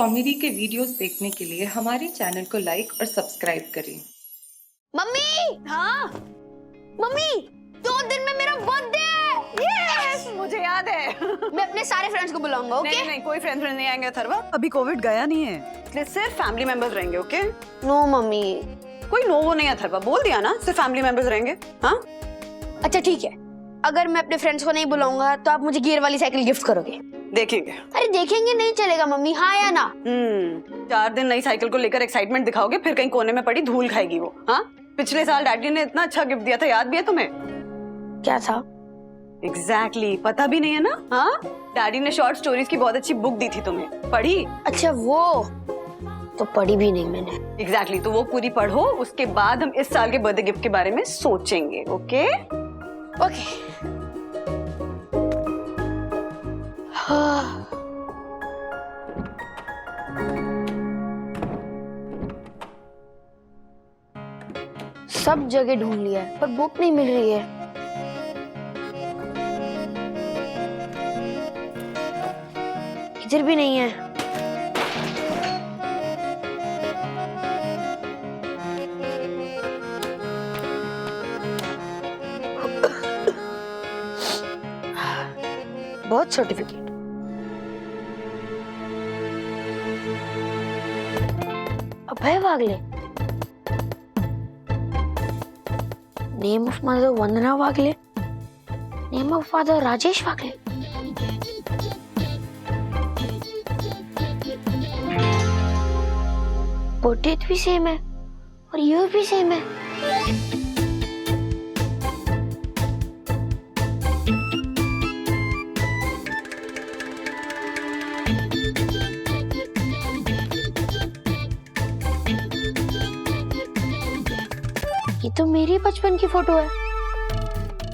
Comedy के videos देखने के लिए हमारे चैनल को लाइक और सब्सक्राइब करें। मम्मी, हाँ मम्मी, 2 दिन में मेरा बर्थडे है। यस, मुझे याद है। मैं अपने सारे फ्रेंड्स को बुलाऊंगा, ओके? नहीं, कोई फ्रेंड नहीं आएंगे अथर्वा। अभी कोविड गया नहीं है, इसलिए सिर्फ फैमिली मेंबर्स रहेंगे, ओके? No mummy. कोई नो वो नहीं है अथर्वा, बोल दिया ना, सिर्फ फैमिली मेंबर्स रहेंगे। हाँ अच्छा ठीक है, अगर मैं अपने फ्रेंड्स को नहीं बुलाऊंगा तो आप मुझे गियर वाली साइकिल गिफ्ट करोगे? देखेंगे। अरे देखेंगे नहीं चलेगा मम्मी, हाँ या ना? 4 दिन नई साइकिल को लेकर एक्साइटमेंट दिखाओगे, फिर कहीं कोने में पड़ी धूल खाएगी वो। हाँ, पिछले साल डैडी ने इतना अच्छा गिफ्ट दिया था, याद भी है तुम्हें? क्या था? एग्जैक्टली, पता भी नहीं है ना? हाँ, डैडी ने शॉर्ट स्टोरीज की बहुत अच्छी बुक दी थी, तुम्हें पढ़ी? अच्छा वो तो पढ़ी भी नहीं मैंने। एग्जैक्टली, तो वो पूरी पढ़ो, उसके बाद हम इस साल के बर्थडे गिफ्ट के बारे में सोचेंगे, ओके? ओके। हाँ। सब जगह ढूंढ लिया है पर बुक नहीं मिल रही है। इधर भी नहीं है। बहुत certificate. Abhay Wagle, name of mother Vandana Wagle, name of father Rajesh Wagle. Birth date भी सेम है और ईयर भी सेम है। ये तो मेरी बचपन की फोटो है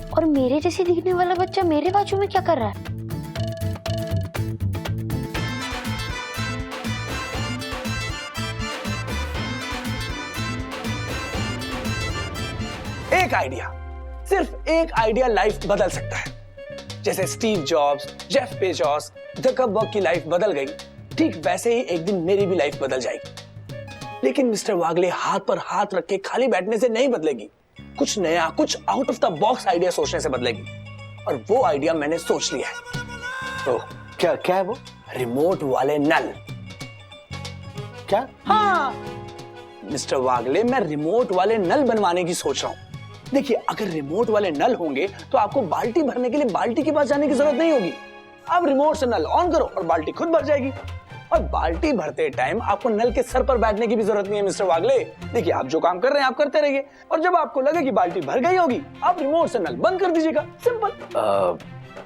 और मेरे जैसे दिखने वाला बच्चा मेरे बाजू में क्या कर रहा है? एक आइडिया, सिर्फ एक आइडिया लाइफ बदल सकता है। जैसे Steve jobs, Jeff Bezos, Zuckerberg की लाइफ बदल गई, ठीक वैसे ही एक दिन मेरी भी लाइफ बदल जाएगी। लेकिन मिस्टर वागले हाथ पर हाथ रख के खाली बैठने से नहीं बदलेगी, कुछ नया, कुछ out of the box idea सोचने से बदलेगी। और वो आइडिया मैंने सोच लिया है। तो क्या क्या है वो? रिमोट वाले नल। क्या? हाँ मिस्टर वागले, मैं रिमोट वाले नल बनवाने की सोच रहा हूँ। देखिए, अगर रिमोट वाले नल होंगे तो आपको बाल्टी भरने के लिए बाल्टी के पास जाने की जरूरत नहीं होगी। आप रिमोट से नल ऑन करो और बाल्टी खुद भर जाएगी। और बाल्टी भरते टाइम आपको नल के सर पर बैठने की भी जरूरत नहीं है मिस्टर वागले। देखिए, आप जो काम कर रहे हैं आप करते रहिए, और जब आपको लगे कि बाल्टी भर गई होगी, आप रिमोट से नल बंद कर दीजिएगा। सिंपल।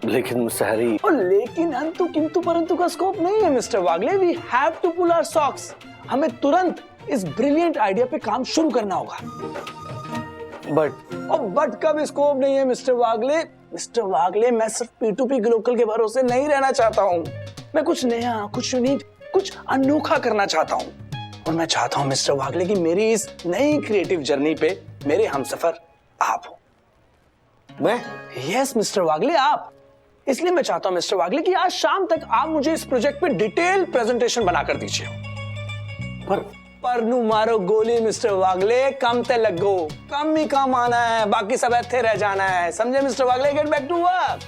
लेकिन सहरी, और लेकिन अंतु किंतु परंतु का स्कोप नहीं है mister Wagle. We have to pull our socks. हमें तुरंत इस ब्रिलियंट आइडिया पे काम शुरू करना होगा। बट का भी स्कोप नहीं है मिस्टर वागले। मिस्टर वागले, मैं सिर्फ P2P ग्लोकल के भरोसे नहीं रहना चाहता हूँ। मैं कुछ नया, कुछ यूनिक, कुछ अनोखा करना चाहता हूँ। और मैं चाहता हूँ मिस्टर वागले कि मेरी इस नई क्रिएटिव जर्नी पे मेरे हमसफर आप हो। मैं? यस मिस्टर वागले, आप। इसलिए मैं चाहता हूँ मिस्टर वागले कि आज शाम तक आप मुझे इस प्रोजेक्ट पे डिटेल प्रेजेंटेशन बनाकर दीजिए। पर नू मारो गोली मिस्टर वागले, कम ते लगो, कम ही कम आना है, बाकी सब ऐथे रह जाना है, समझे mister Wagle? Get back to work.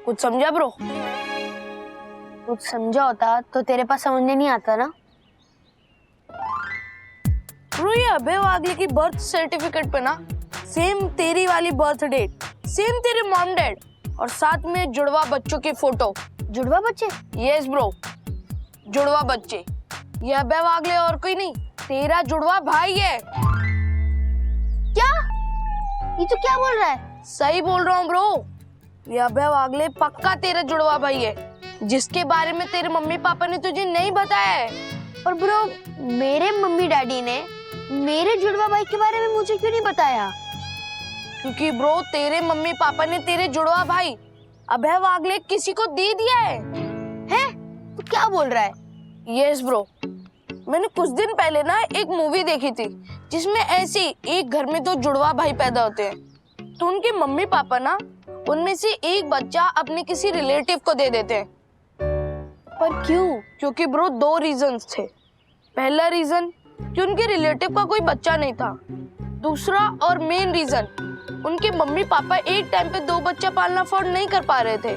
कुछ समझा ब्रो? कुछ समझा होता तो तेरे पास समझने नहीं आता ना। ब्रो, ये अभय वागले की बर्थ सर्टिफिकेट पे ना सेम तेरी वाली बर्थ डेट, सेम तेरे मॉम डैड और साथ में जुड़वा बच्चों की फोटो। जुड़वा बच्चे? यस ब्रो, जुड़वा बच्चे। ये अभय वागले और कोई नहीं, तेरा जुड़वा भाई है। क्या? ये तो क्या बोल रहा है? सही बोल रहा हूँ ब्रो, ये अभय वागले पक्का तेरा जुड़वा भाई है, जिसके बारे में तेरे मम्मी पापा ने तुझे नहीं बताया है। और ब्रो, मेरे मम्मी डैडी ने मेरे जुड़वा भाई के बारे में मुझे क्यों नहीं बताया? क्योंकि ब्रो, तेरे मम्मी पापा ने तेरे जुड़वा भाई अभय वागले किसी को दे दिया है। हैं? तू क्या बोल रहा है? यस ब्रो, मैंने कुछ दिन पहले ना एक मूवी देखी थी जिसमें ऐसे एक घर में 2 जुड़वा भाई पैदा होते हैं। तो उनके मम्मी पापा ना उनमें से एक बच्चा अपने किसी रिलेटिव को दे देते हैं। पर क्यों? क्योंकि ब्रो 2 रीजंस थे। पहला रीजन कि उनके रिलेटिव का कोई बच्चा नहीं था। दूसरा और मेन रीजन, उनके मम्मी पापा एक टाइम पे 2 बच्चा पालना अफोर्ड नहीं कर पा रहे थे।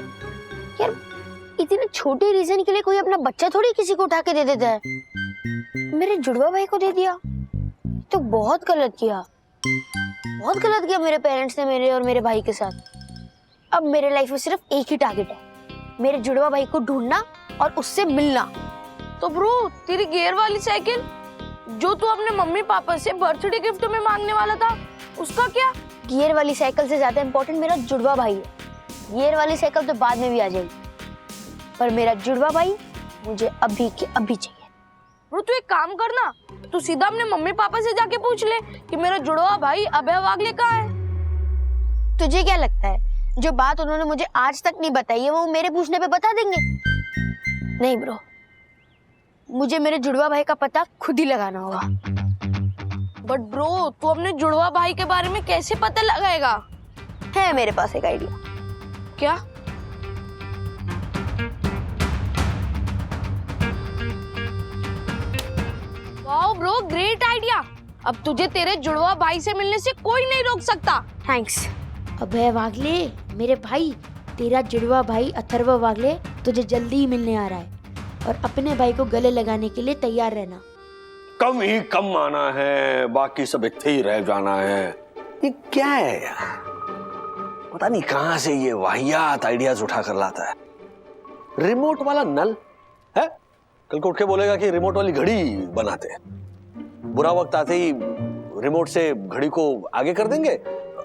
यार इतने छोटे रीजन के लिए कोई अपना बच्चा थोड़ी किसी को उठा के दे देता है। मेरे जुड़वा भाई को दे दिया तो बहुत गलत किया, बहुत गलत किया मेरे पेरेंट्स ने मेरे और मेरे भाई के साथ। अब मेरे लाइफ में सिर्फ एक ही टारगेट है, मेरे जुड़वा भाई को ढूंढना और उससे मिलना। तो ब्रो तेरी गियर वाली साइकिल जो तू अपने मम्मी पापा से बर्थडे गिफ्ट में मांगने वाला था, उसका क्या? गियर वाली साइकिल से ज्यादा इम्पोर्टेंट मेरा जुड़वा भाई है। गियर वाली साइकिल तो बाद में भी आ जाएगी, पर मेरा जुड़वा भाई मुझे अभी के अभी चाहिए। ब्रो तू एक काम करना, तू सीधा अपने मम्मी पापा से जाके पूछ ले कि मेरा जुड़वा भाई अभय वागले कहाँ है। तुझे क्या लगता है जो बात उन्होंने मुझे आज तक नहीं बताई है वो मेरे पूछने पे बता देंगे? नहीं ब्रो, मुझे मेरे जुड़वा भाई का पता खुद ही लगाना होगा। बट ब्रो तू अपने जुड़वा भाई के बारे में कैसे पता लगाएगा? है मेरे पास एक आइडिया। क्या? Wow bro great idea. अब तुझे तेरे जुड़वा भाई से मिलने से कोई नहीं रोक सकता। थैंक्स। अबे वागले मेरे भाई, तेरा जुड़वा भाई अथर्व वागले तुझे जल्दी ही मिलने आ रहा है और अपने भाई को गले लगाने के लिए तैयार रहना। कम ही कम आना है, बाकी सब इतने ही रह जाना है। ये क्या है यार, पता नहीं कहां से ये वाहियात आइडियाज उठा कर लाता है। रिमोट वाला नल है, कल को उठ के बोलेगा कि रिमोट वाली घड़ी बनाते हैं। बुरा वक्त आते ही रिमोट से घड़ी को आगे कर देंगे,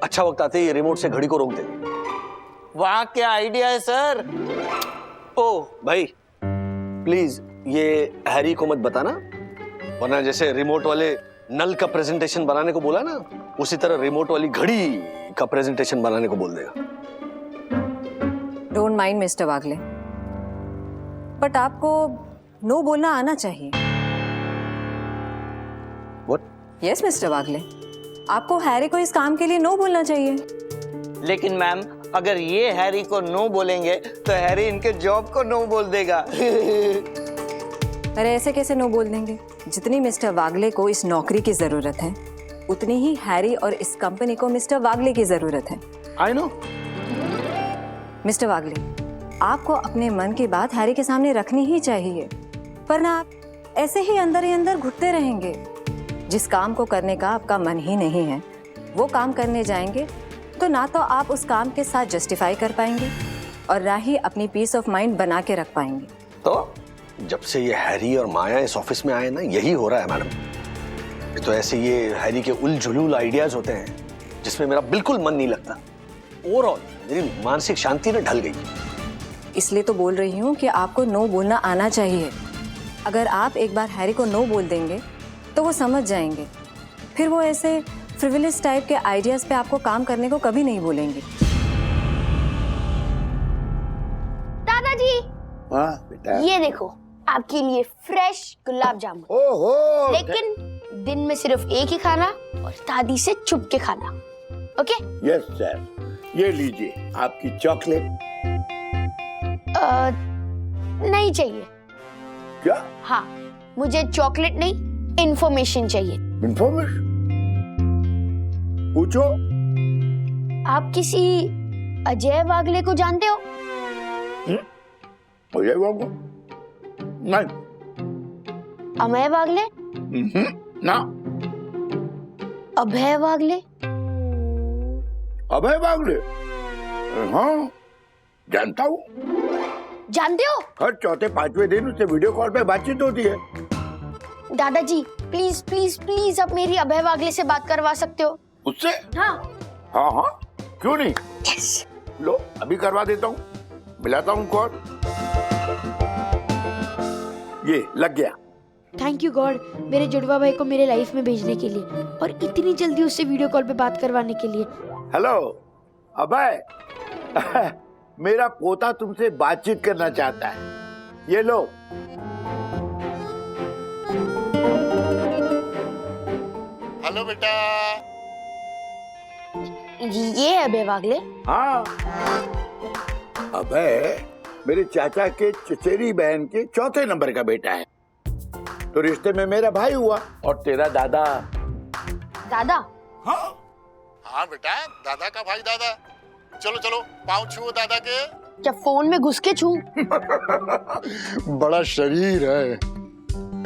अच्छा वक्त आते ही रिमोट से घड़ी को रोक देंगे। वाह क्या आइडिया है सर। ओ भाई प्लीज ये हैरी को मत बताना, वरना जैसे रिमोट वाले नल का प्रेजेंटेशन बनाने को बोला ना, उसी तरह रिमोट वाली घड़ी का प्रेजेंटेशन बनाने को बोल देगा। Don't mind mister Wagle, but आपको नो बोलना आना चाहिए। What? यस मिस्टर वागले, आपको हैरी को इस काम के लिए नो बोलना चाहिए। लेकिन मैम अगर ये हैरी को नो बोलेंगे तो हैरी इनके जॉब को नो बोल देगा। अरे ऐसे कैसे नो बोल देंगे? जितनी मिस्टर वागले को इस नौकरी की जरूरत है उतनी ही हैरी और इस कंपनी को मिस्टर वागले की जरूरत है। I know. मिस्टर वागले, आपको अपने मन की बात हैरी के सामने रखनी ही चाहिए, वरना आप ऐसे ही अंदर घुटते रहेंगे। जिस काम को करने का आपका मन ही नहीं है वो काम करने जाएंगे तो ना तो आप उस काम के साथ जस्टिफाई कर पाएंगे और ना ही अपनी पीस ऑफ माइंड बना के रख पाएंगे। तो जब से ये हैरी और माया इस ऑफिस में आए ना, यही हो रहा है मैडम। तो ऐसे ये हैरी के उलझुलूल आइडियाज होते हैं जिसमें मेरा बिल्कुल मन नहीं लगता। ओवरऑल मेरी मानसिक शांति ना ढल गई। इसलिए तो बोल रही हूँ कि आपको नो बोलना आना चाहिए। अगर आप एक बार हैरी को नो बोल देंगे तो वो समझ जाएंगे, फिर वो ऐसे फ्रिवलियस टाइप के आइडियाज पे आपको काम करने को कभी नहीं बोलेंगे। दादाजी हाँ बेटा, ये देखो आपके लिए फ्रेश गुलाब जामुन। ओहो लेकिन दिन में सिर्फ एक ही खाना और दादी से छुप के खाना। ओके? यस सर, ये लीजिए आपकी चॉकलेट। नहीं चाहिए। क्या? हाँ, मुझे चॉकलेट नहीं इन्फॉर्मेशन चाहिए। इन्फॉर्मेशन? पूछो। आप किसी अजय वागले को जानते हो? अजय बाबू? नहीं। अमय वागले? ना। अभय वागले? अभय वागले? हाँ जानता हूँ। जानते हो? हर चौथे पांचवें दिन उससे वीडियो कॉल पे बातचीत होती है। दादाजी प्लीज प्लीज प्लीज आप मेरी अभय वागले से बात करवा सकते हो? उससे? हाँ हाँ हाँ क्यों नहीं। yes. लो अभी करवा देता हूँ, मिलाता हूँ कॉल। ये लग गया। थैंक यू गॉड मेरे जुड़वा भाई को मेरे लाइफ में भेजने के लिए और इतनी जल्दी उससे वीडियो कॉल पे बात करवाने के लिए। हेलो अभय, मेरा पोता तुमसे बातचीत करना चाहता है। ये लो। हेलो बेटा। ये है बेवागले। हाँ, अबे मेरे चाचा के चचेरी बहन के चौथे नंबर का बेटा है, तो रिश्ते में मेरा भाई हुआ। और तेरा दादा? दादा? हाँ बेटा, दादा का भाई दादा। चलो चलो पाँव छुओ दादा के। क्या फोन में घुस के छू? बड़ा शरीर है।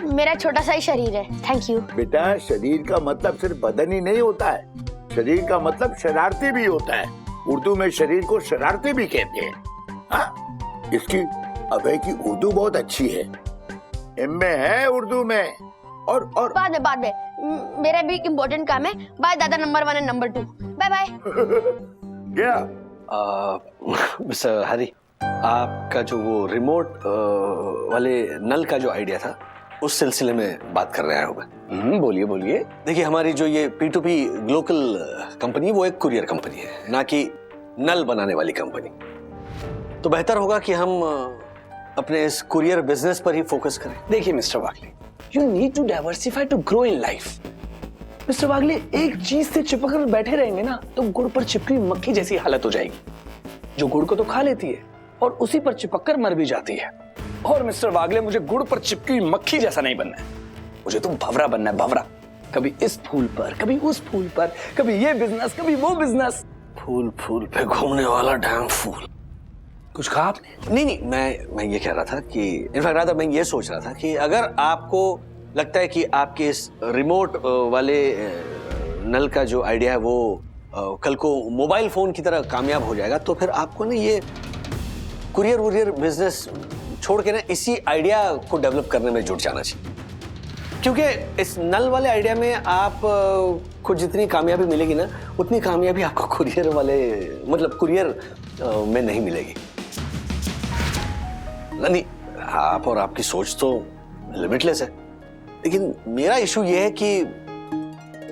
मेरा छोटा सा ही शरीर है, थैंक यू। बेटा, शरीर का मतलब सिर्फ बदन ही नहीं होता है, शरीर का मतलब शरारती भी होता है। उर्दू में शरीर को शरारती भी कहते हैं। हाँ, इसकी अभय की उर्दू बहुत अच्छी है, एमए है उर्दू में। और बाद में मेरा भी इम्पोर्टेंट काम है। बाय दादा नंबर 1 और नंबर 2। Bye bye. क्या मिस्टर हरी, आपका जो वो रिमोट वाले नल का जो आइडिया था, उस सिलसिले में बात कर रहे हैं। बोलिए बोलिए। देखिए, हमारी जो ये P2P ग्लोकल कंपनी, वो एक कुरियर कंपनी है, ना कि नल बनाने वाली कंपनी। तो बेहतर होगा कि हम अपने इस कुरियर बिजनेस पर ही फोकस करें। देखिए mister Wagle, you need to diversify to grow in life. Mister Wagle, एक चीज से चिपक कर बैठे रहेंगे ना, तो गुड़ पर चिपकी मक्खी जैसी हालत हो जाएगी, जो गुड़ को तो खा लेती है और उसी पर चिपक कर मर भी जाती है। और मिस्टर वागले, मुझे गुड़ पर चिपकी मक्खी जैसा नहीं बनना है, मुझे तो भंवरा बनना है, भंवरा। कभी इस फूल पर, कभी उस फूल पर, कभी ये बिजनेस, कभी वो बिजनेस। फूल फूल पे घूमने वाला डैम फूल। कुछ कहा आपने? नहीं, मैं ये कह रहा था कि इनफैक्ट राधा, मैं ये सोच रहा था कि अगर आपको लगता है कि आपके इस रिमोट वाले नल का जो आइडिया है वो कल को मोबाइल फोन की तरह कामयाब हो जाएगा, तो फिर आपको ना ये कुरियर वुरियर बिजनेस छोड़ के ना इसी आइडिया को डेवलप करने में जुट जाना चाहिए। क्योंकि इस नल वाले आइडिया में आप को जितनी कामयाबी मिलेगी ना, उतनी कामयाबी आपको कुरियर वाले मतलब कुरियर में नहीं मिलेगी। नहीं, आप और आपकी सोच तो लिमिटलेस है, लेकिन मेरा इशू ये है कि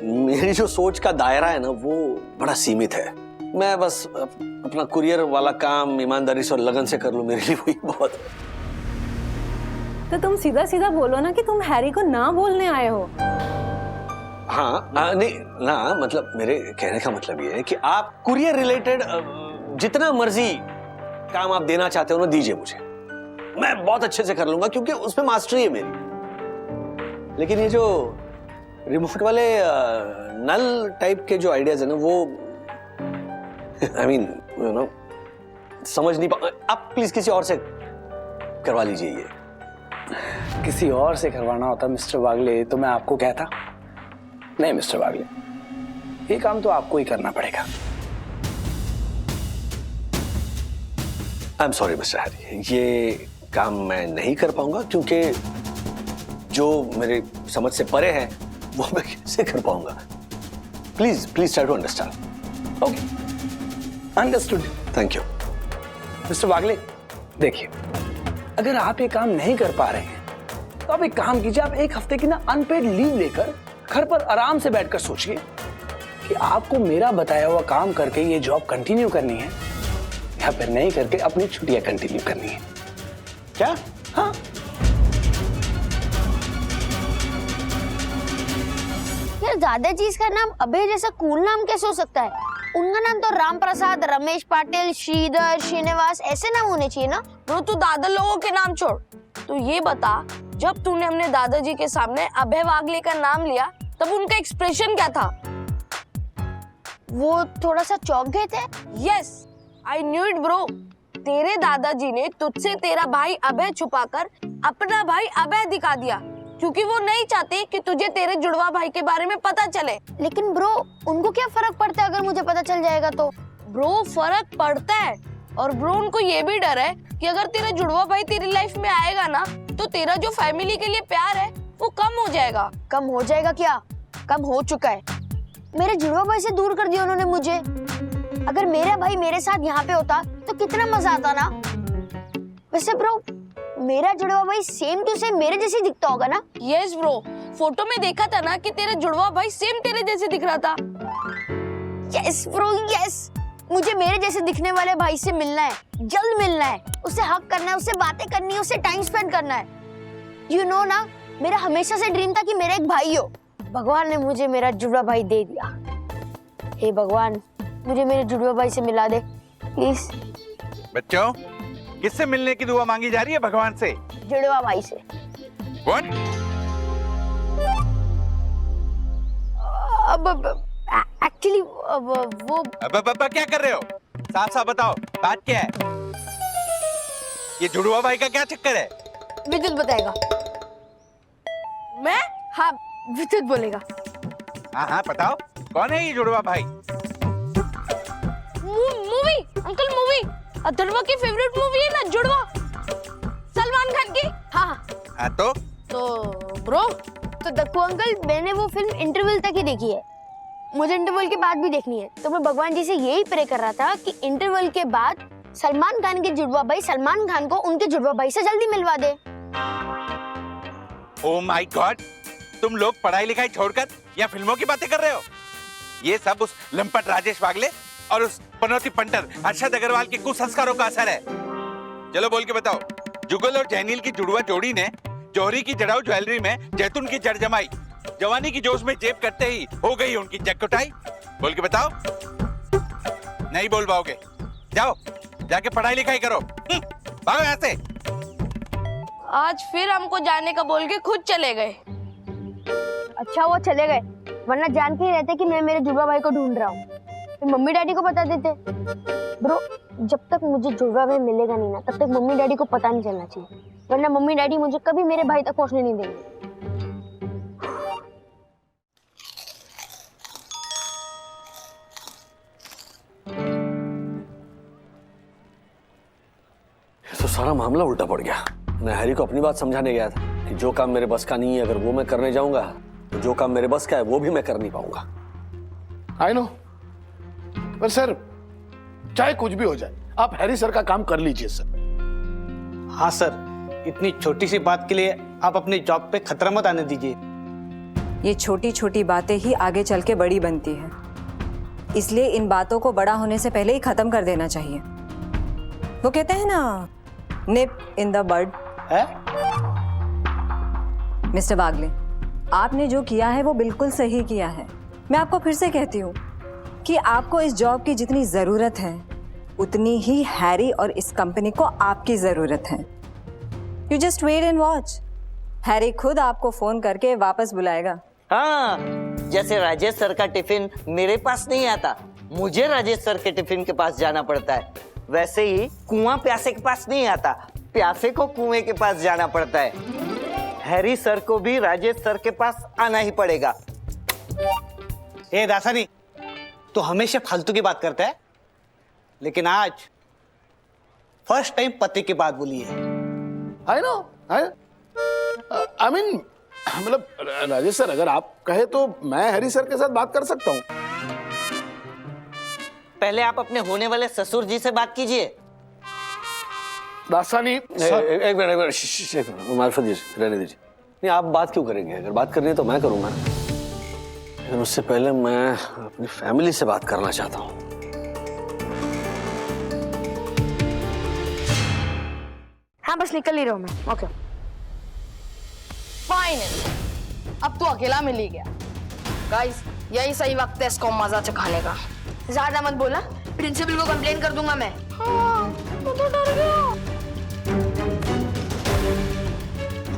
मेरी जो सोच का दायरा है ना, वो बड़ा सीमित है। मैं बस अपना कुरियर वाला काम ईमानदारी से और लगन से कर लूं, मेरे लिए वही बहुत है। तो तुम सीधा सीधा बोलो ना कि तुम हैरी को ना बोलने आए हो। हाँ, नहीं ना, मतलब मेरे कहने का मतलब ये है कि आप कुरियर रिलेटेड जितना मर्जी काम आप देना चाहते हो ना, दीजिए मुझे, मैं बहुत अच्छे से कर लूंगा, क्योंकि उसमें मास्टरी है मेरी। लेकिन ये जो रिमोट वाले नल टाइप के जो आइडियाज है ना, वो आई मीन यू नो समझ नहीं पा। आप प्लीज किसी और से करवा लीजिए। ये किसी और से करवाना होता मिस्टर वागले तो मैं आपको कहता। नहीं मिस्टर वागले, ये काम तो आपको ही करना पड़ेगा। I am sorry mister Harry, ये काम मैं नहीं कर पाऊंगा, क्योंकि जो मेरे समझ से परे है वो मैं कैसे कर पाऊंगा। Please try to understand. Okay, understood. Thank you. Mister Wagle, देखिए, अगर आप ये काम नहीं कर पा रहे हैं तो आप एक काम कीजिए, आप एक हफ्ते की ना अनपेड लीव लेकर घर पर आराम से बैठकर सोचिए कि आपको मेरा बताया हुआ काम करके ये जॉब कंटिन्यू करनी है या फिर नहीं करके अपनी छुट्टियां कंटिन्यू करनी है। क्या? हाँ, यार दादाजी का नाम अभय जैसा कूल नाम कैसे हो सकता है? उनका नाम तो राम प्रसाद, रमेश पाटिल, श्रीधर, श्रीनिवास ऐसे नाम होने चाहिए ना। ब्रो, तू दादा लोगों के नाम छोड़, तू ये बता, जब तूने अपने दादाजी के सामने अभय वागले का नाम लिया, तब उनका एक्सप्रेशन क्या था? वो थोड़ा सा चौंक गए थे। Yes, I knew it bro. तेरे दादाजी ने तुझसे तेरा भाई अभय छुपाकर अपना भाई अभय दिखा दिया, क्योंकि वो नहीं चाहते कि तुझे तेरे जुड़वा भाई के बारे में पता चले। लेकिन ब्रो, उनको क्या फर्क पड़ता है अगर मुझे पता चल जाएगा तो? ब्रो, फर्क पड़ता है, और ब्रो उनको ये भी डर है कि अगर तेरा जुड़वा भाई तेरी लाइफ में आएगा ना, तो तेरा जो फैमिली के लिए प्यार है वो कम हो जाएगा। कम हो जाएगा क्या? कम हो चुका है। मेरे जुड़वा भाई से दूर कर दिया उन्होंने मुझे। अगर मेरा भाई मेरे साथ यहाँ पे होता तो कितना मजा आता ना। वैसे ब्रो, मेरा जुड़वा भाई सेम टू सेम मेरे जैसे दिखता होगा ना? यस ब्रो, फोटो में देखा था ना कि तेरा जुड़वा भाई सेम तेरे जैसे दिख रहा था। Yes bro, yes. मुझे मेरे जैसे दिखने वाले भाई से मिलना है, जल्द मिलना है, उससे हक करना है, उससे बातें करनी है, उससे टाइम स्पेंड करना है। यू नो ना, मेरा हमेशा से ड्रीम था कि मेरा एक भाई हो। भगवान ने मुझे मेरा जुड़वा भाई दे दिया। हे भगवान, मुझे मेरे जुड़वा भाई से मिला दे प्लीज। बच्चों, किससे मिलने की दुआ मांगी जा रही है भगवान से? जुड़वा भाई से। कौन? अब एक्चुअली वो अब क्या कर रहे हो? साफ साफ बताओ, बात क्या है? ये जुड़वा भाई का क्या चक्कर है? विद्युत बताएगा। मैं? हाँ विद्युत बोलेगा। हाँ बताओ, कौन है ये जुड़वा भाई? मूवी अंकल, मूवी अथर्वा की फेवरेट मूवी है ना जुड़वा, सलमान खान की। हाँ तो ब्रो तो देखो अंकल, मैंने वो फिल्म इंटरवल तक ही देखी है, मुझे इंटरवल के बाद भी देखनी है। तो मैं भगवान जी से यही प्रे कर रहा था कि इंटरवल के बाद सलमान खान के जुड़वा भाई सलमान खान को उनके जुड़वा भाई से जल्दी मिलवा दे। ओ माय गॉड, तुम लोग पढ़ाई लिखाई छोड़कर या फिल्मों की बातें कर रहे हो? ये सब उस लंपट राजेश वागले और उस पनौती पंटर अरशद अग्रवाल के कुसंस्कारों का असर है। चलो बोल के बताओ, जुगल और जैनील की जुड़वा जोड़ी ने जौहरी की जड़ाऊ ज्वेलरी में जैतून की जड़ जमाई, जवानी की जोश में जेब करते ही हो गई उनकी जगकुटाई। बोल के बताओ। नहीं बोल पाओगे? जाओ जाके पढ़ाई लिखाई करो, भागो यहाँ से। आज फिर हमको जाने का बोल के खुद चले गए। अच्छा वो चले गए, वरना जान के ही रहते कि मैं मेरे जुड़वा भाई को ढूंढ रहा हूँ, फिर मम्मी डैडी को बता देते। ब्रो, जब तक मुझे जुड़वा भाई मिलेगा नहीं ना, तब तक मम्मी डैडी को पता नहीं चलना चाहिए, वरना मम्मी डैडी मुझे कभी मेरे भाई तक पहुंचने नहीं देंगे। तो सारा मामला उल्टा पड़ गया। मैं हैरी को अपनी बात समझाने गया था कि जो काम मेरे बस का नहीं है, अगर वो मैं करने जाऊंगा तो जो काम मेरे बस का है वो भी मैं कर नहीं पाऊंगा। आई नो, पर सर चाहे कुछ भी हो जाए, आप हैरी सर का काम कर लीजिए सर। हाँ सर, इतनी छोटी सी बात के लिए आप अपनी जॉब पे खतरा मत आने दीजिए। ये छोटी छोटी बातें ही आगे चल के बड़ी बनती है, इसलिए इन बातों को बड़ा होने से पहले ही खत्म कर देना चाहिए। वो कहते हैं ना, निप इन द बड। मिस्टर वागले, आपने जो किया है वो बिल्कुल सही किया है। मैं आपको फिर से कहती हूँ कि आपको इस जॉब की जितनी जरूरत है उतनी ही हैरी और इस कंपनी को आपकी जरूरत है। You just wait and watch, Harry खुद आपको फोन करके वापस बुलाएगा। हाँ, जैसे राजेश सर का टिफिन मेरे पास नहीं आता, मुझे राजेश सर के टिफिन के पास जाना पड़ता है, वैसे ही कुआं प्यासे के पास नहीं आता, प्यासे को कुएं के पास जाना पड़ता है। हैरी सर को भी राजेश सर के पास आना ही पड़ेगा। ए दासानी, तो हमेशा फालतू की बात करता है, लेकिन आज फर्स्ट टाइम पति की बात बोली है। आई नो, आई मीन, मतलब राजेश सर, अगर आप कहे तो मैं हैरी सर के साथ बात कर सकता हूँ। पहले आप अपने होने वाले ससुर जी से बात कीजिए। दासानी, एक मिनट, मार्फत रहने दीजिए। नहीं, आप बात क्यों करेंगे? अगर बात करनी है तो मैं करूंगा, लेकिन उससे पहले मैं अपनी फैमिली से बात करना चाहता हूँ। हाँ बस निकल ही रहा हूँ मैं। ओके फाइनली अब तो अकेला मिल ही गया। गाइस, यही सही वक्त है इसको मजा चखाने का। ज्यादा मत बोला, प्रिंसिपल को कंप्लेन कर दूंगा मैं। हाँ, तो डर गया।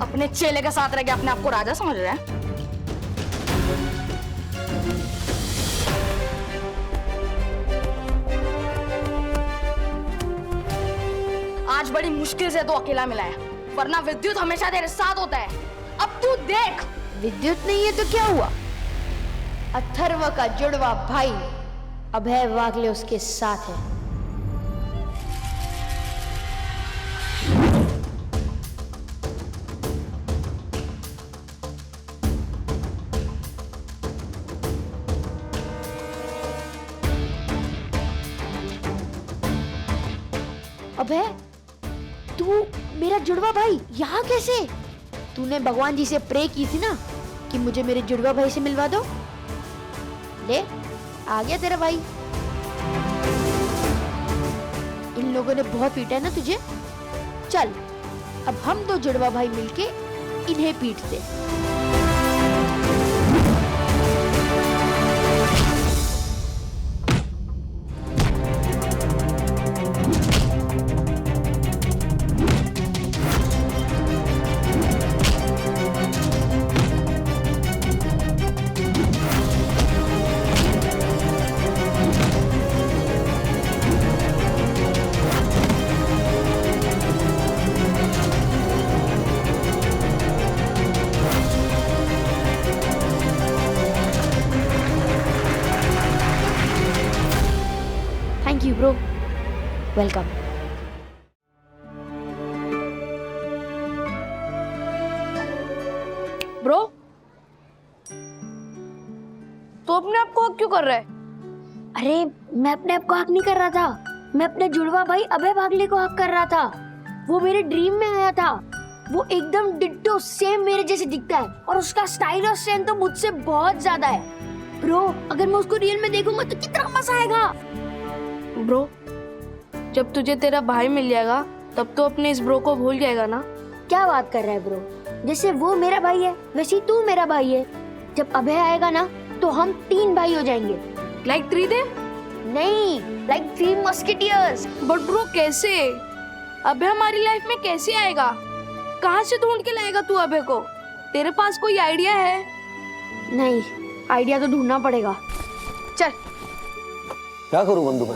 अपने चेले के साथ रह के अपने आप को राजा समझ रहा है। आज बड़ी मुश्किल से तो अकेला मिला है, वरना विद्युत हमेशा तेरे साथ होता है। अब तू देख। विद्युत नहीं है तो क्या हुआ? अथर्व का जुड़वा भाई अभय वागले उसके साथ है। अभय, तू मेरा जुड़वा भाई यहाँ कैसे? तूने भगवान जी से प्रे की थी ना कि मुझे मेरे जुड़वा भाई से मिलवा दो। ले, आ गया तेरा भाई। इन लोगों ने बहुत पीटा है ना तुझे, चल अब हम दो जुड़वा भाई मिलके इन्हें पीटते। Bro, welcome. ब्रो, तू अपने आप को हक क्यों कर रहा है? अरे मैं अपने आप को हक नहीं कर रहा था, मैं अपने जुड़वा भाई अभय भागले को हक कर रहा था। वो मेरे ड्रीम में आया था। वो एकदम डिट्टो सेम मेरे जैसे दिखता है और उसका स्टाइल और स्ट्रेंथ तो मुझसे बहुत ज्यादा है। ब्रो, अगर मैं उसको रियल में देखूंगा तो कितना मजा आएगा। ब्रो, जब तुझे तेरा भाई मिल जाएगा तब तो अपने इस ब्रो को भूल जाएगा ना? क्या बात कर रहा है ब्रो, जैसे वो मेरा भाई है वैसे ही तू मेरा भाई है। जब अभय आएगा ना तो हम 3 भाई हो जाएंगे। लाइक 3 दे? नहीं, लाइक 3 मस्केटियर्स। बट ब्रो कैसे? अभय हमारी लाइफ में कैसे आएगा? कहाँ से ढूंढ के लाएगा तू अभय को? तेरे पास कोई आइडिया है? नहीं, आइडिया तो ढूंढना पड़ेगा। चल। क्या करूं बंधु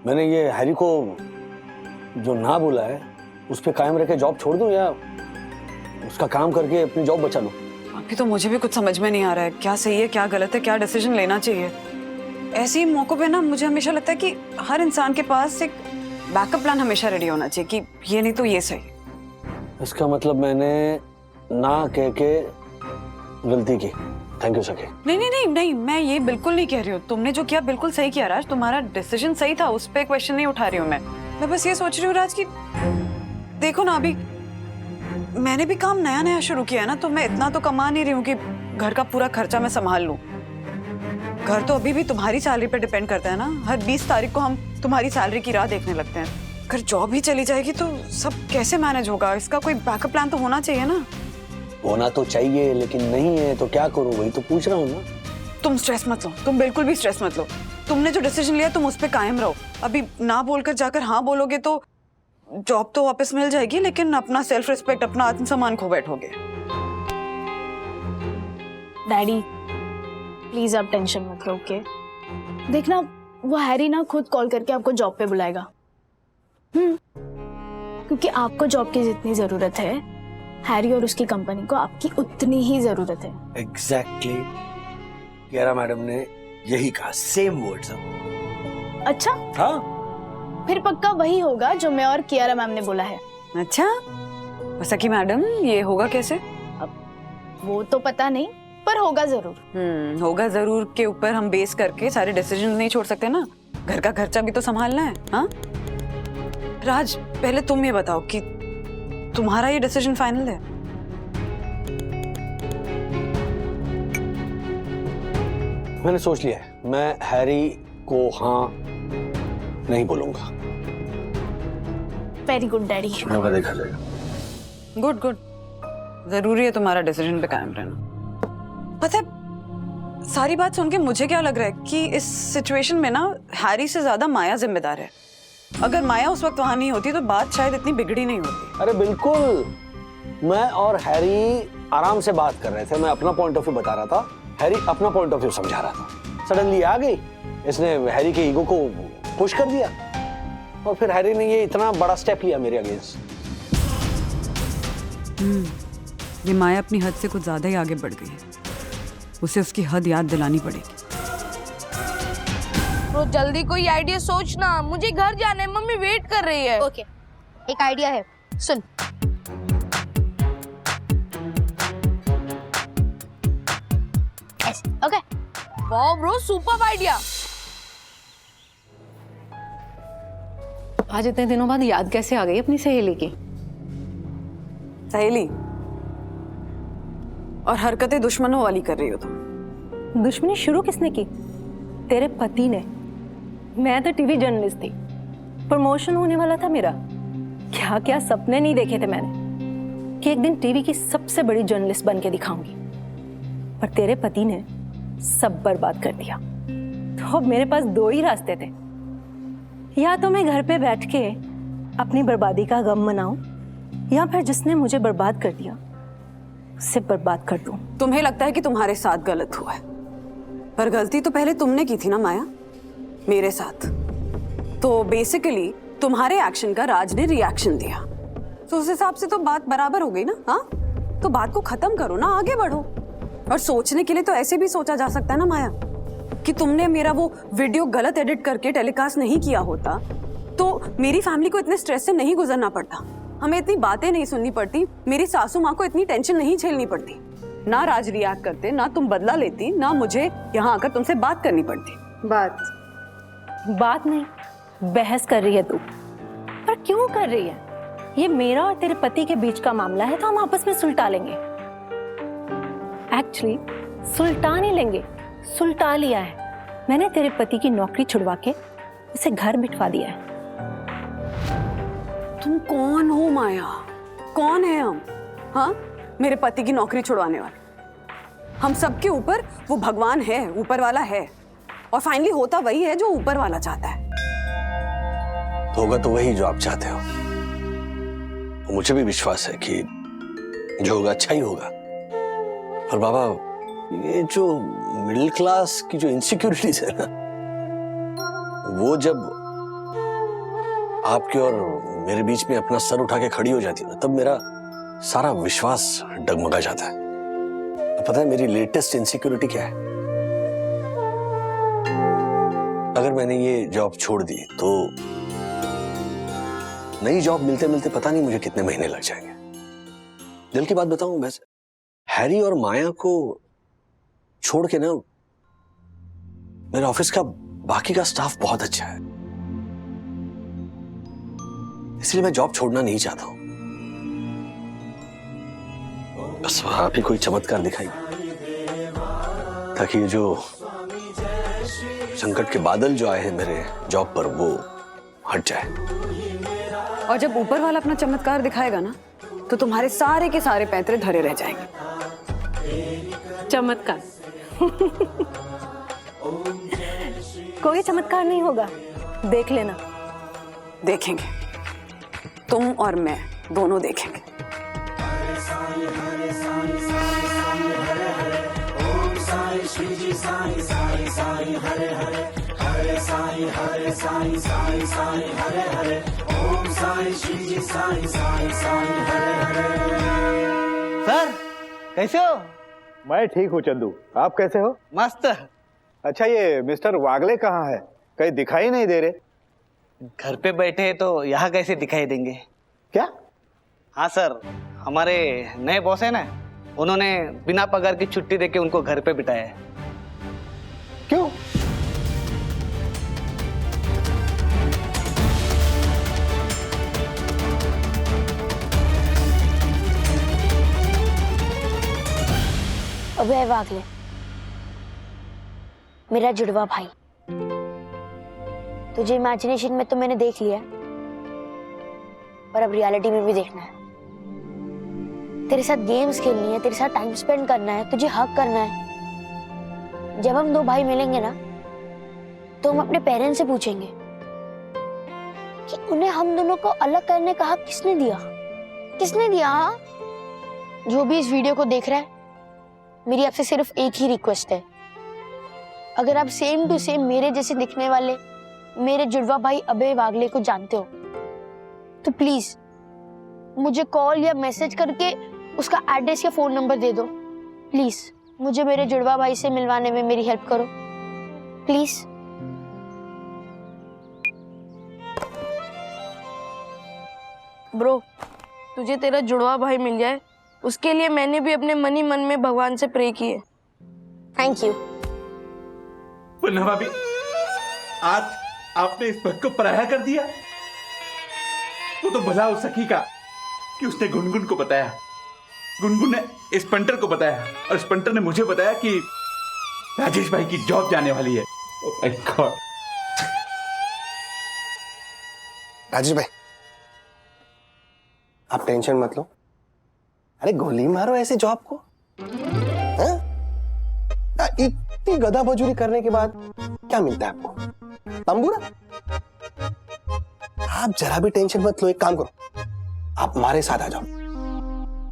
मैंने ये हैरी को जो ना बोला है उस पे कायम रह के जॉब छोड़ दूं या उसका काम करके अपनी जॉब बचा लूं? अभी तो मुझे भी कुछ समझ में नहीं आ रहा है क्या सही है क्या गलत है, क्या डिसीजन लेना चाहिए। ऐसे ही मौकों पे ना मुझे हमेशा लगता है कि हर इंसान के पास एक बैकअप प्लान हमेशा रेडी होना चाहिए कि ये नहीं तो ये सही। इसका मतलब मैंने ना कह के गलती की। थैंक यू सके। नहीं नहीं नहीं नहीं, मैं ये बिल्कुल नहीं कह रही हूँ। तुमने जो किया बिल्कुल सही किया राज, तुम्हारा डिसीजन सही था, उस पर क्वेश्चन नहीं उठा रही हूँ मैं बस ये सोच रही हूँ राज कि देखो ना, अभी मैंने भी काम नया नया शुरू किया है ना, तो मैं इतना तो कमा नहीं रही हूँ कि घर का पूरा खर्चा मैं संभाल लूँ। घर तो अभी भी तुम्हारी सैलरी पे डिपेंड करता है ना। हर 20 तारीख को हम तुम्हारी सैलरी की राह देखने लगते हैं। अगर जॉब ही चली जाएगी तो सब कैसे मैनेज होगा? इसका कोई बैकअप प्लान तो होना चाहिए ना। होना तो चाहिए लेकिन नहीं है तो क्या करूं, वही तो पूछ रहा हूँ ना। तुम स्ट्रेस मत लो, तुम बिल्कुल भी स्ट्रेस मत लो। तुमने जो डिसीजन लिया तुम उस पर कायम रहो। अभी ना बोलकर जाकर हाँ बोलोगे तो जॉब तो वापस मिल जाएगी लेकिन अपना सेल्फ रिस्पेक्ट, अपना आत्मसम्मान खो बैठोगे। डैडी प्लीज आप टेंशन मत लो, ओके? देखना वो हैरी ना खुद कॉल करके आपको जॉब पे बुलाएगा। क्योंकि आपको जॉब की जितनी जरूरत है हैरी और उसकी कंपनी को आपकी उतनी ही जरूरत है। एग्जैक्टली कियारा मैडम ने यही कहा, सेम वर्ड्स। अच्छा हाँ, फिर पक्का वही होगा जो मैं और कियारा मैम ने बोला है। अच्छा सकी मैडम, ये होगा कैसे? अब वो तो पता नहीं पर होगा जरूर। होगा जरूर के ऊपर हम बेस करके सारे डिसीजन नहीं छोड़ सकते ना। घर का खर्चा भी तो संभालना है। हाँ राज, पहले तुम ये बताओ कि तुम्हारा ये डिसीजन फाइनल है? मैंने सोच लिया है, मैं हैरी को हाँ नहीं बोलूंगा। Very good daddy. होगा देखा जाएगा। गुड गुड, जरूरी है तुम्हारा डिसीजन पे कायम रहना। पता है सारी बात सुन के मुझे क्या लग रहा है कि इस सिचुएशन में ना हैरी से ज्यादा माया जिम्मेदार है। अगर माया उस वक्त वहां नहीं होती तो बात शायद इतनी बिगड़ी नहीं होती। अरे बिल्कुल, मैं और हैरी आराम से बात कर रहे थे। मैं अपना पॉइंट ऑफ व्यू बता रहा था, हैरी अपना पॉइंट ऑफ व्यू समझा रहा था। सडनली आ गई, इसने हैरी के ईगो को पुश कर दिया और फिर हैरी ने ये इतना बड़ा स्टेप लिया मेरे अगेंस्ट। ये माया अपनी हद से कुछ ज्यादा ही आगे बढ़ गई है। उसे उसकी हद याद दिलानी पड़ेगी। ब्रो जल्दी कोई आइडिया सोचना, मुझे घर जाना है, मम्मी वेट कर रही है। ओके, एक आइडिया है, सुन। Okay, wow bro, super idea. आज इतने दिनों बाद याद कैसे आ गई अपनी सहेली की? सहेली और हरकतें दुश्मनों वाली कर रही हो तुम। दुश्मनी शुरू किसने की? तेरे पति ने। मैं तो टीवी जर्नलिस्ट थी, प्रमोशन होने वाला था मेरा। क्या क्या सपने नहीं देखे थे मैंने कि एक दिन टीवी की सबसे बड़ी जर्नलिस्ट बन के दिखाऊंगी, पर तेरे पति ने सब बर्बाद कर दिया। तो अब मेरे पास 2 ही रास्ते थे, या तो मैं घर पे बैठ के अपनी बर्बादी का गम मनाऊं, या फिर जिसने मुझे बर्बाद कर दिया उसे बर्बाद कर दूं। तुम्हें लगता है कि तुम्हारे साथ गलत हुआ है, पर गलती तो पहले तुमने की थी ना माया, मेरे साथ। तो बेसिकली तुम्हारे एक्शन का राज ने रिएक्शन दिया, तो उस हिसाब से तो बात बराबर हो गई ना। हाँ तो बात को खत्म करो ना, आगे बढ़ो। और सोचने के लिए तो ऐसे भी सोचा जा सकता है ना माया। कि तुमने मेरा वो वीडियो गलत एडिट करके टेलीकास्ट नहीं किया होता तो मेरी फैमिली को इतने स्ट्रेस से नहीं गुजरना पड़ता, हमें इतनी बातें नहीं सुननी पड़ती, मेरी सासू माँ को इतनी टेंशन नहीं झेलनी पड़ती, ना राज रिएक्ट करते, ना तुम बदला लेती, ना मुझे यहाँ आकर तुमसे बात करनी पड़ती। बात नहीं, बहस कर रही है तू। पर क्यों कर रही है? ये मेरा और तेरे पति के बीच का मामला है तो हम आपस में सुलटा लेंगे। एक्चुअली सुलटा नहीं लेंगे, सुलटा लिया है। मैंने तेरे पति की नौकरी छुड़वा के उसे घर बिठवा दिया है। तुम कौन हो माया? कौन है हम? हाँ, मेरे पति की नौकरी छुड़वाने वाले? हम सबके ऊपर वो भगवान है, ऊपर वाला है, और फाइनली होता वही है जो ऊपर वाला चाहता है। होगा तो वही जो आप चाहते हो। मुझे भी विश्वास है कि जो होगा अच्छा ही होगा। पर बाबा, ये जो मिडिल क्लास की जो इनसिक्योरिटीज है ना, वो जब आपके और मेरे बीच में अपना सर उठा के खड़ी हो जाती है ना, तब मेरा सारा विश्वास डगमगा जाता है। तो पता है मेरी लेटेस्ट इनसिक्योरिटी क्या है? अगर मैंने ये जॉब छोड़ दी तो नई जॉब मिलते मिलते पता नहीं मुझे कितने महीने लग जाएंगे। दिल की बात बताऊं, वैसे हैरी और माया को छोड़ के ना मेरे ऑफिस का बाकी का स्टाफ बहुत अच्छा है, इसलिए मैं जॉब छोड़ना नहीं चाहता हूं। बस आप ही कोई चमत्कार दिखाइए ताकि ये जो संकट के बादल जो आए हैं मेरे जॉब पर वो हट जाए। और जब ऊपर वाला अपना चमत्कार दिखाएगा ना, तो तुम्हारे सारे के सारे पैंतरे धरे रह जाएंगे। चमत्कार? कोई चमत्कार नहीं होगा, देख लेना। देखेंगे, तुम और मैं दोनों देखेंगे। सर कैसे हो? मैं ठीक हूँ चंदू, आप कैसे हो? मस्त। अच्छा, ये मिस्टर वागले कहाँ है? कहीं दिखाई नहीं दे रहे। घर पे बैठे हैं तो यहाँ कैसे दिखाई देंगे? क्या? हाँ सर, हमारे नए बॉस है ना, उन्होंने बिना पगार की छुट्टी देके उनको घर पे बिठाया है। क्यों? अबे वागले, मेरा जुड़वा भाई, तुझे इमेजिनेशन में तो मैंने देख लिया, पर अब रियलिटी में भी देखना है। तेरे साथ गेम्स खेलनी है, तेरे साथ टाइम स्पेंड करना है, तुझे हक करना है। जब हम दो भाई मिलेंगे ना, तो हम अपने पेरेंट्स से पूछेंगे कि उन्हें हम दोनों को अलग करने का हक किसने दिया, किसने दिया? हाँ, जो भी इस वीडियो को देख रहा है, मेरी आपसे सिर्फ एक ही रिक्वेस्ट है। अगर आप सेम टू सेम मेरे जैसे दिखने वाले मेरे जुड़वा भाई अभय वागले को जानते हो, तो प्लीज मुझे कॉल या मैसेज करके उसका एड्रेस या फोन नंबर दे दो। प्लीज मुझे मेरे जुड़वा भाई से मिलवाने में मेरी हेल्प करो, प्लीज। ब्रो, तुझे तेरा जुड़वा भाई मिल जाए, उसके लिए मैंने भी अपने मन ही मन में भगवान से प्रे किए। Thank you. पुन्ना भाभी, आज आपने इस पग को पराया कर दिया। वो तो भला हो सकी का कि उसने गुनगुन को बताया, गुनगुन ने इस पंटर को बताया, और इस पंटर ने मुझे बताया कि राजेश भाई की जॉब जाने वाली है। Oh my God. राजेश भाई, आप टेंशन मत लो। अरे गोली मारो ऐसे जॉब को। इतनी गधा बजूरी करने के बाद क्या मिलता है आपको? तंबूरा? आप जरा भी टेंशन मत लो, एक काम करो, आप हमारे साथ आ जाओ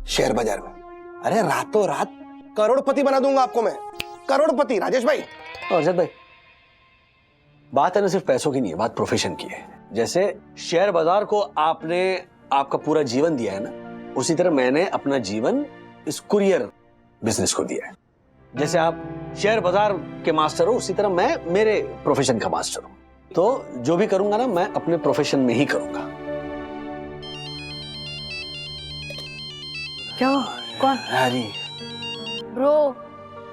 शेयर बाजार में। अरे रातों रात करोड़पति बना दूंगा आपको मैं, करोड़पति। राजेश भाई। अजय भाई, बात है ना सिर्फ पैसों की नहीं है, बात प्रोफेशन की है। जैसे शेयर बाजार को आपने आपका पूरा जीवन दिया है ना, उसी तरह मैंने अपना जीवन इस कुरियर बिजनेस को दिया है। जैसे आप शेयर बाजार के मास्टर हो, उसी तरह मैं मेरे प्रोफेशन का मास्टर हूं। तो जो भी करूंगा ना, मैं अपने प्रोफेशन में ही करूंगा। क्या? कौन? हैरी। ब्रो,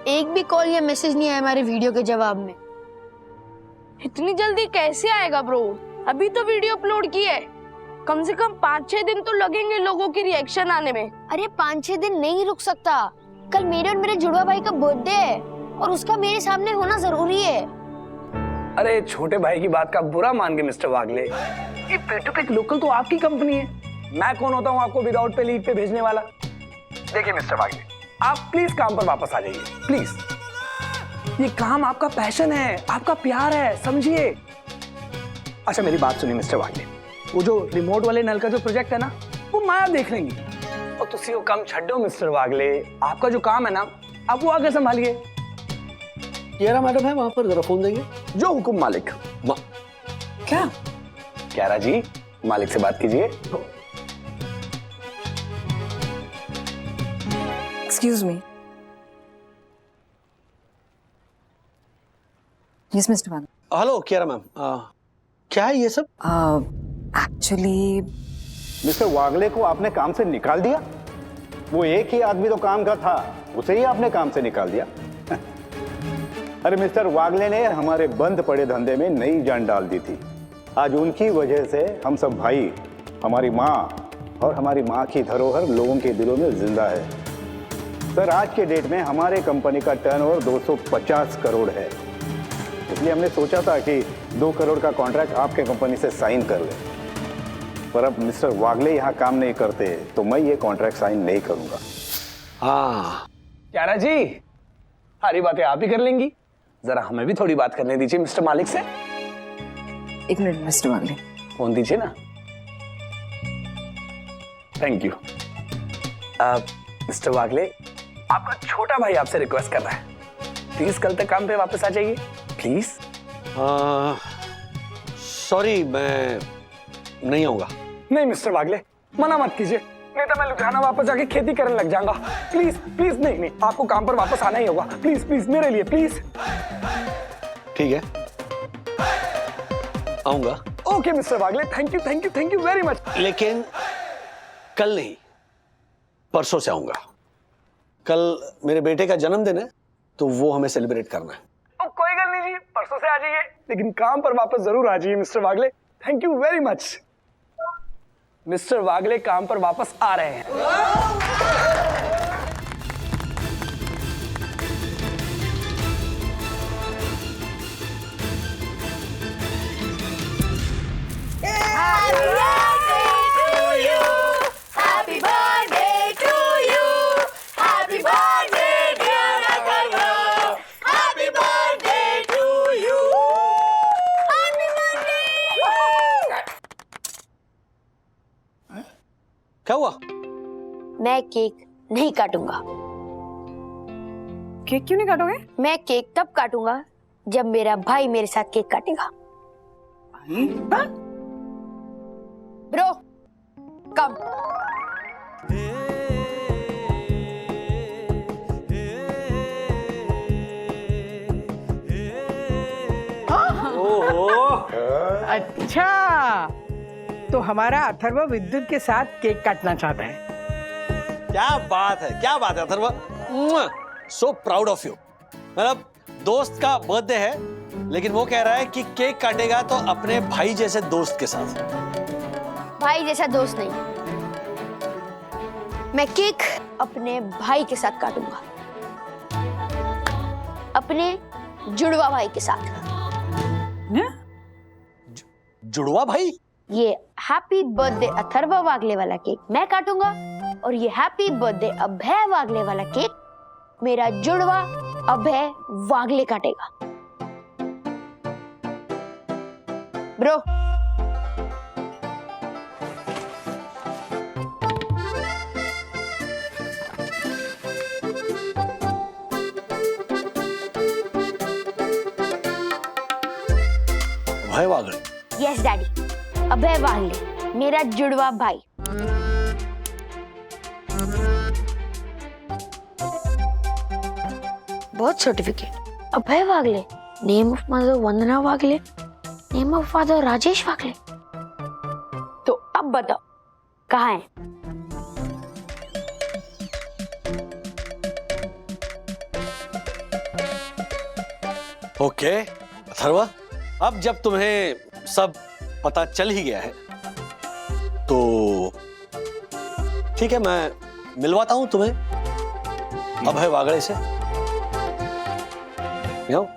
एक भी कॉल या मैसेज नहीं आया हमारे वीडियो के जवाब में। इतनी जल्दी कैसे आएगा ब्रो? अभी तो वीडियो अपलोड की है, कम से कम 5-6 दिन तो लगेंगे लोगों की रिएक्शन आने में। अरे 5-6 दिन नहीं रुक सकता। कल मेरे और मेरे जुड़वा भाई का बर्थडे है और उसका मेरे सामने होना जरूरी है। अरे छोटे भाई की बात का बुरा मान के मिस्टर वागले, ये पेट्रोटेक लोकल तो आपकी कंपनी है। मैं कौन होता हूँ आपको विदाउट पे लीव पे भेजने वाला? देखिए मिस्टर वागले, आप प्लीज काम पर वापस आ जाइए प्लीज। ये काम आपका पैशन है, आपका प्यार है, समझिए। अच्छा मेरी बात सुनिए मिस्टर वागले, वो जो रिमोट वाले नल का जो प्रोजेक्ट है ना, वो माया देख लेंगी। और तुसी वो काम छड्डो मिस्टर वागले, आपका जो काम है ना, आप वो आगे संभालिए। कियारा मैडम है वहां पर, जरा फोन देंगे। जो हुकुम मालिक। क्या? कियारा जी, मालिक से बात कीजिए। Excuse me. यस मिस्टर वागले। हेलो कियारा मैम, क्या है ये सब? एक्चुअली मिस्टर वागले को आपने काम से निकाल दिया? वो एक ही आदमी तो काम का था, उसे ही आपने काम से निकाल दिया? अरे मिस्टर वागले ने हमारे बंद पड़े धंधे में नई जान डाल दी थी। आज उनकी वजह से हम सब भाई, हमारी माँ और हमारी माँ की धरोहर लोगों के दिलों में जिंदा है। सर, आज के डेट में हमारे कंपनी का टर्नओवर 250 करोड़ है। इसलिए हमने सोचा था कि 2 करोड़ का कॉन्ट्रैक्ट आपके कंपनी से साइन कर ले, पर अब मिस्टर वागले यहाँ काम नहीं करते तो मैं ये कॉन्ट्रैक्ट साइन नहीं करूंगा। हाँ कियारा जी, सारी बातें आप ही कर लेंगी, जरा हमें भी थोड़ी बात करने दीजिए मिस्टर मालिक से। एक मिनट मिस्टर वागले, फोन दीजिए ना। Thank you. मिस्टर वागले, आपका छोटा भाई आपसे रिक्वेस्ट कर रहा है, प्लीज कल तक काम पे वापस आ जाइए प्लीज। सॉरी, मैं नहीं आऊंगा। नहीं मिस्टर वागले, मना मत कीजिए, नहीं तो मैं लुधियाना वापस जाके खेती करने लग जाऊंगा। प्लीज प्लीज, नहीं नहीं, आपको काम पर वापस आना ही होगा। प्लीज प्लीज, मेरे लिए प्लीज। ठीक है, आऊंगा। Okay mister Wagle, thank you thank you thank you very much. लेकिन कल नहीं, परसों से आऊंगा। कल मेरे बेटे का जन्मदिन है, तो वो हमें सेलिब्रेट करना है। कोई गल नहीं जी, परसों से आ जाइए, लेकिन काम पर वापस जरूर आ जाइए mister Wagle. Thank you very much. Mister Wagle काम पर वापस आ रहे हैं। क्या हुआ? मैं केक नहीं काटूंगा। केक क्यों नहीं काटोगे? मैं केक तब काटूंगा जब मेरा भाई मेरे साथ केक काटेगा। ब्रो, कम। अच्छा, तो हमारा अथर्व विद्युत के साथ केक काटना चाहता है। क्या बात है, क्या बात है Atharva, so proud of you. मतलब दोस्त का बर्थडे है, लेकिन वो कह रहा है कि केक काटेगा तो अपने भाई जैसे दोस्त के साथ। भाई जैसा दोस्त नहीं, मैं केक अपने भाई के साथ काटूंगा, अपने जुड़वा भाई के साथ। जुड़वा भाई? ये हैप्पी बर्थडे अथर्व वागले वाला केक मैं काटूंगा और ये हैप्पी बर्थडे अभय वागले वाला केक मेरा जुड़वा अभय वागले काटेगा। Bro, Abhay Wagle? Yes daddy, Abhay Wagle मेरा जुड़वा भाई। Birth certificate Abhay Wagle, name of mother Vandana Wagle, name of father Rajesh Wagle. तो अब बताओ कहाँ है? ओके अथर्वा, अब जब तुम्हें सब पता चल ही गया है तो ठीक है, मैं मिलवाता हूं तुम्हें अभय वागड़े से। आओ।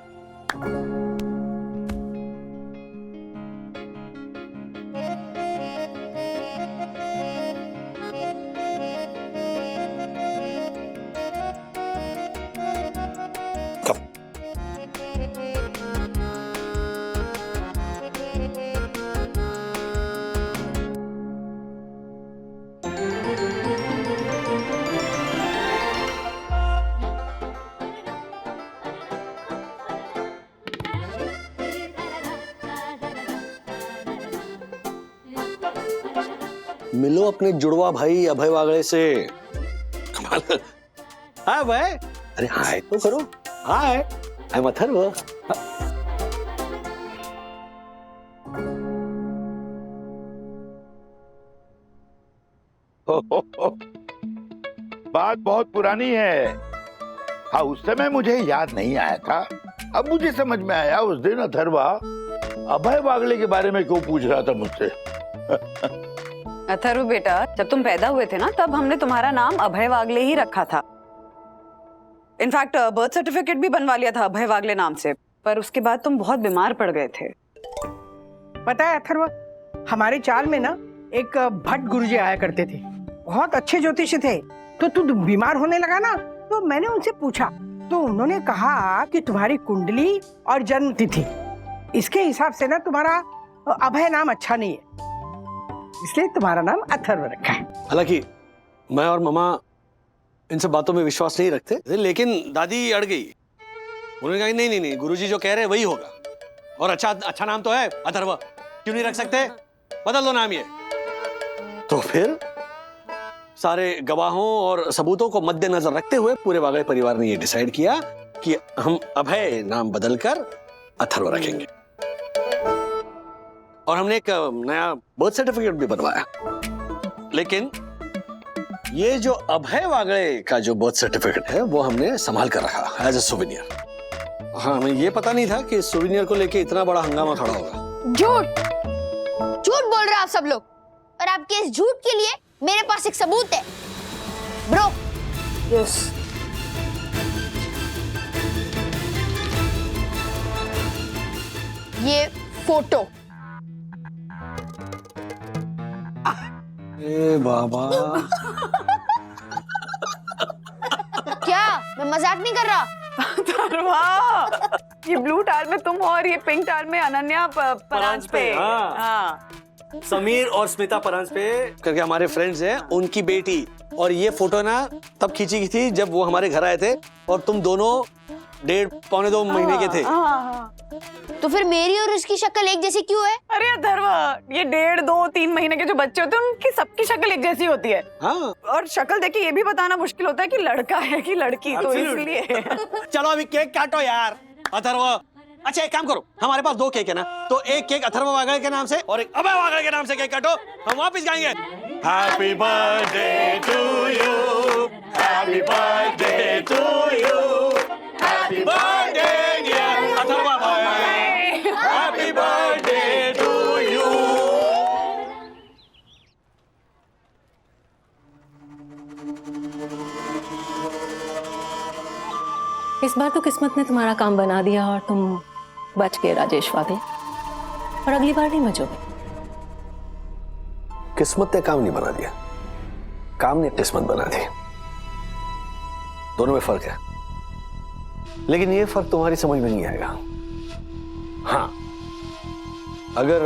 मिलो अपने जुड़वा भाई अभय वागड़े से। कमाल। हाय अभय। अरे हाय तो करो। हाय, आई एम अथर्व। बात बहुत पुरानी है। हाँ, उस समय मुझे याद नहीं आया था, अब मुझे समझ में आया। उस दिन अथर्वा अभय वागले के बारे में क्यों पूछ रहा था मुझसे। अथर्व बेटा, जब तुम पैदा हुए थे ना, तब हमने तुम्हारा नाम अभय वागले ही रखा था। इनफैक्ट बर्थ सर्टिफिकेट भी बनवा लिया था अभय वागले नाम से, पर उसके बाद तुम बहुत बीमार पड़ गए थे। पता है अथर्व, हमारे चाल में ना एक भट्ट गुरुजी आया करते थे, बहुत अच्छे ज्योतिषी थे। तो तू बीमार होने लगा ना, तो मैंने उनसे पूछा, तो उन्होंने कहा कि तुम्हारी कुंडली और जन्म तिथि, इसके हिसाब से ना तुम्हारा अभय नाम अच्छा नहीं है, इसलिए तुम्हारा नाम अथर्व रखा है। हालांकि मैं और मामा इन सब बातों में विश्वास नहीं रखते, लेकिन दादी अड़ गई। उन्होंने कहा नहीं नहीं नहीं, गुरुजी जो कह रहे हैं वही होगा, और अच्छा नाम तो है अथर्व, क्यों नहीं रख सकते, बदल दो नाम ये। तो फिर सारे गवाहों और सबूतों को मद्देनजर रखते हुए पूरे वागड़े परिवार ने ये डिसाइड किया कि हम अभय नाम बदलकर अथर्व रखेंगे। और हमने एक नया बर्थ सर्टिफिकेट भी बनवाया, लेकिन ये जो अभय वागड़े का जो बर्थ सर्टिफिकेट है वो हमने संभाल कर रखा एज ए सुवेनियर। हाँ, हमें ये पता नहीं था कि सुवेनियर को लेके इतना बड़ा हंगामा खड़ा होगा। झूठ झूठ बोल रहे हो आप सब लोग, और आपके इस झूठ के लिए मेरे पास एक सबूत है। ब्रो, यस, ये फोटो। ए बाबा। क्या मैं मजाक नहीं कर रहा? अथर्वा, ये ब्लू टाल में तुम और ये पिंक टाल में अनन्या परांज पे। हाँ। समीर और स्मिता परांजपे करके हमारे फ्रेंड्स हैं, उनकी बेटी। और ये फोटो ना तब खींची गई थी जब वो हमारे घर आए थे, और तुम दोनों 1.5-2 महीने के थे। तो फिर मेरी और उसकी शक्ल एक जैसी क्यों है? अरे अथर्वा, ये 1.5-2-3 महीने के जो बच्चे होते हैं उनकी सबकी शक्ल एक जैसी होती है। हाँ। और शक्ल देख के ये भी बताना मुश्किल होता है कि लड़का है कि लड़की, तो इसलिए। चलो अभी केक काटो यार। अथर्व, अच्छा एक काम करो, हमारे पास 2 केक है ना, तो एक केक अथर्व वागड़े के नाम से और एक अभय वागड़े के नाम से केक काटो, हम वापस गाएंगे happy birthday to you, happy birthday to you, happy birthday dear Atharva भाई, हैप्पी बर्थडे टू यू। इस बार तो किस्मत ने तुम्हारा काम बना दिया और तुम बच गए राजेश वागले, और अगली बार नहीं बचोगे। किस्मत ने काम नहीं बना दिया, काम ने किस्मत बना दी। दोनों में फर्क है, लेकिन ये फर्क तुम्हारी समझ में नहीं आएगा। हाँ, अगर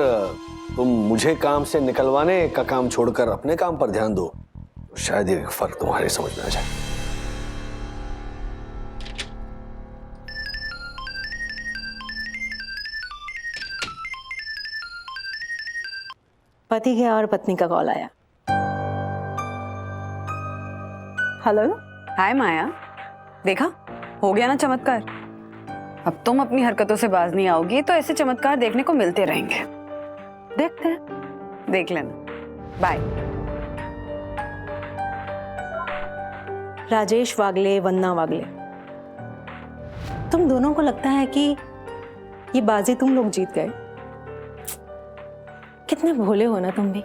तुम मुझे काम से निकलवाने का काम छोड़कर अपने काम पर ध्यान दो, तो शायद ये फर्क तुम्हारी समझ में आ जाए। पति गया और पत्नी का कॉल आया। हेलो। हाय माया, देखा हो गया ना चमत्कार। अब तुम अपनी हरकतों से बाज नहीं आओगी तो ऐसे चमत्कार देखने को मिलते रहेंगे। देखते हैं। देख लेना। बाय। राजेश वागले, वन्ना वागले, तुम दोनों को लगता है कि ये बाजी तुम लोग जीत गए? कितने भोले हो ना तुम भी।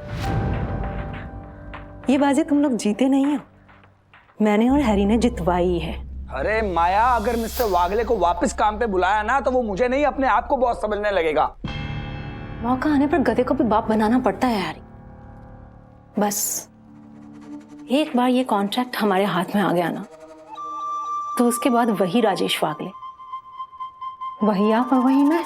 ये बाजी तुम लोग जीते नहीं हो, मैंने और हैरी ने जितवाई है। अरे माया, अगर मिस्टर वागले को वापस काम पे बुलाया ना तो वो मुझे नहीं अपने आप को बॉस समझने लगेगा। मौका आने पर गधे को भी बाप बनाना पड़ता है हैरी। बस एक बार ये कॉन्ट्रैक्ट हमारे हाथ में आ गया ना तो उसके बाद वही राजेश वागले, वही आप और वही मैं।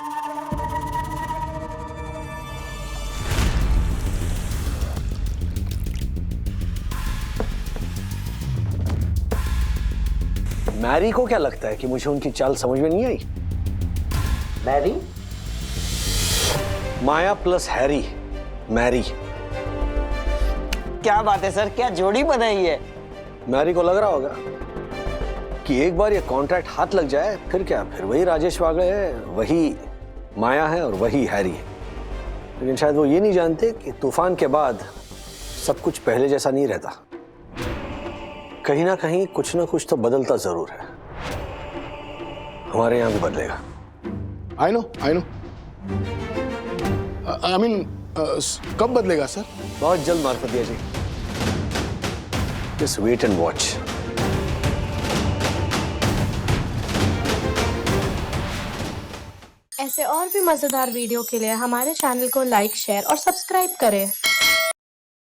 मैरी को क्या लगता है कि मुझे उनकी चाल समझ में नहीं आई? मैरी? माया प्लस हैरी, मैरी। क्या बात है सर, क्या जोड़ी बनाई है? मैरी को लग रहा होगा कि एक बार ये कॉन्ट्रैक्ट हाथ लग जाए फिर क्या, फिर वही राजेश वागले है, वही माया है और वही हैरी है। लेकिन शायद वो ये नहीं जानते कि तूफान के बाद सब कुछ पहले जैसा नहीं रहता। कहीं ना कहीं कुछ ना कुछ तो बदलता जरूर है। हमारे यहाँ भी बदलेगा। I know. आई मीन कब बदलेगा सर? बहुत जल्द Marfatia ji. Just wait and watch. ऐसे और भी मजेदार वीडियो के लिए हमारे चैनल को लाइक, शेयर और सब्सक्राइब करें।